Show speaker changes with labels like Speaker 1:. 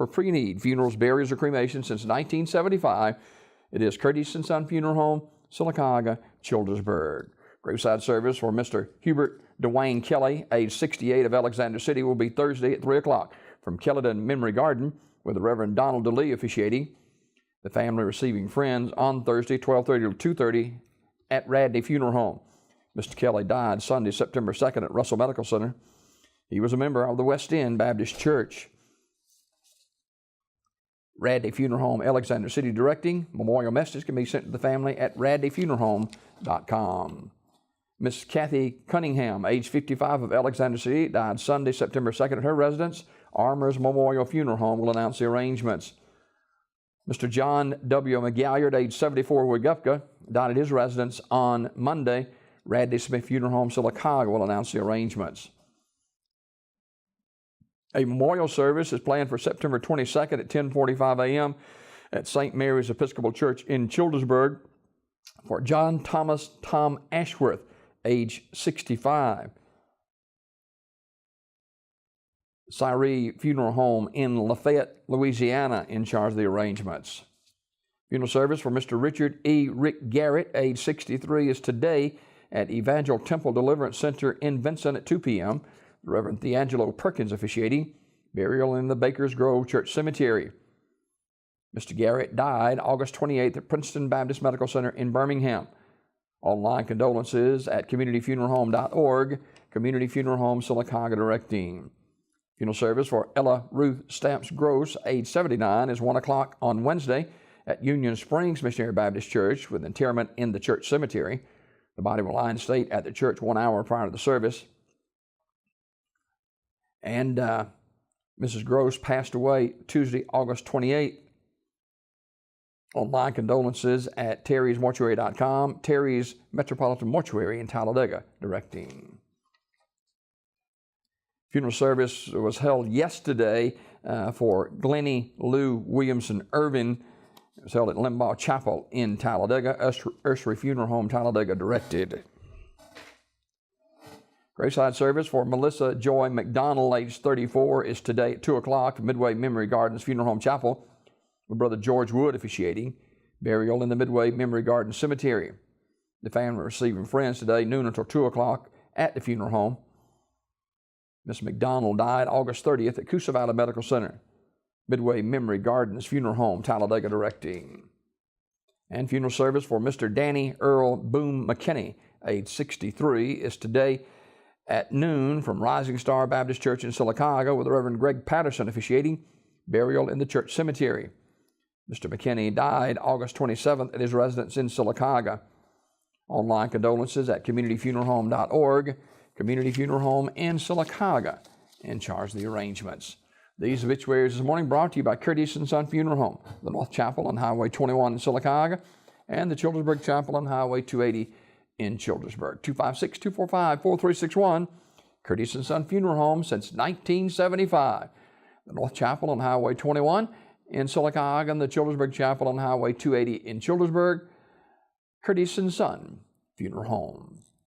Speaker 1: for pre-need funerals, burials, or cremation since 1975. It is Curtis & Son Funeral Home, Sylacauga, Childersburg. Graveside service for Mr. Hubert Dwayne Kelly, age 68, of Alexander City, will be Thursday at 3 o'clock from Kellyton Memory Garden, with the Reverend Donald DeLee officiating. The family receiving friends on Thursday, 12:30 to 2:30 at Radney Funeral Home. Mr. Kelly died Sunday, September 2nd at Russell Medical Center. He was a member of the West End Baptist Church. Radney Funeral Home, Alexander City, directing. Memorial messages can be sent to the family at radneyfuneralhome.com. Miss Kathy Cunningham, age 55, of Alexander City, died Sunday, September 2nd at her residence. Armour's Memorial Funeral Home will announce the arrangements. Mr. John W. McGalliard, age 74, of Weguffka, died at his residence on Monday. Radney Smith Funeral Home, Sylacauga, will announce the arrangements. A memorial service is planned for September 22nd at 10:45 a.m. at St. Mary's Episcopal Church in Childersburg for John Thomas Tom Ashworth, age 65. Cyree Funeral Home in Lafayette, Louisiana, in charge of the arrangements. Funeral service for Mr. Richard E. Rick Garrett, age 63, is today at Evangel Temple Deliverance Center in Vincent at 2 p.m. The Reverend Theangelo Perkins officiating. Burial in the Bakers Grove Church Cemetery. Mr. Garrett died August 28th at Princeton Baptist Medical Center in Birmingham. Online condolences at communityfuneralhome.org. Community Funeral Home, Sylacauga, directing. Funeral service for Ella Ruth Stamps Gross, age 79, is 1 o'clock on Wednesday at Union Springs Missionary Baptist Church, with interment in the church cemetery. The body will lie in state at the church 1 hour prior to the service. And Mrs. Gross passed away Tuesday, August 28th. Online condolences at terrysmortuary.com. Terry's Metropolitan Mortuary in Talladega, directing. Funeral service was held yesterday for Glennie Lou Williamson Irvin. It was held at Limbaugh Chapel in Talladega. Ursery Funeral Home, Talladega, directed. Graveside service for Melissa Joy McDonald, age 34, is today at 2 o'clock at Midway Memory Gardens Funeral Home Chapel, with Brother George Wood officiating. Burial in the Midway Memory Garden Cemetery. The family receiving friends today, noon until 2 o'clock at the funeral home. Miss McDonald died August 30th at Coosa Valley Medical Center. Midway Memory Gardens Funeral Home, Talladega, directing. And funeral service for Mr. Danny Earl Boom McKinney, age 63, is today at noon from Rising Star Baptist Church in Sylacauga, with the Reverend Greg Patterson officiating. Burial in the church cemetery. Mr. McKinney died August 27th at his residence in Sylacauga. Online condolences at communityfuneralhome.org. Community Funeral Home in Sylacauga, in charge of the arrangements. These obituaries this morning brought to you by Curtis & Son Funeral Home, the North Chapel on Highway 21 in Sylacauga, and the Childersburg Chapel on Highway 280 in Childersburg. 256-245-4361. Curtis & Son Funeral Home since 1975. The North Chapel on Highway 21 in Sylacauga and the Childersburg Chapel on Highway 280 in Childersburg. Curtis & Son Funeral Home.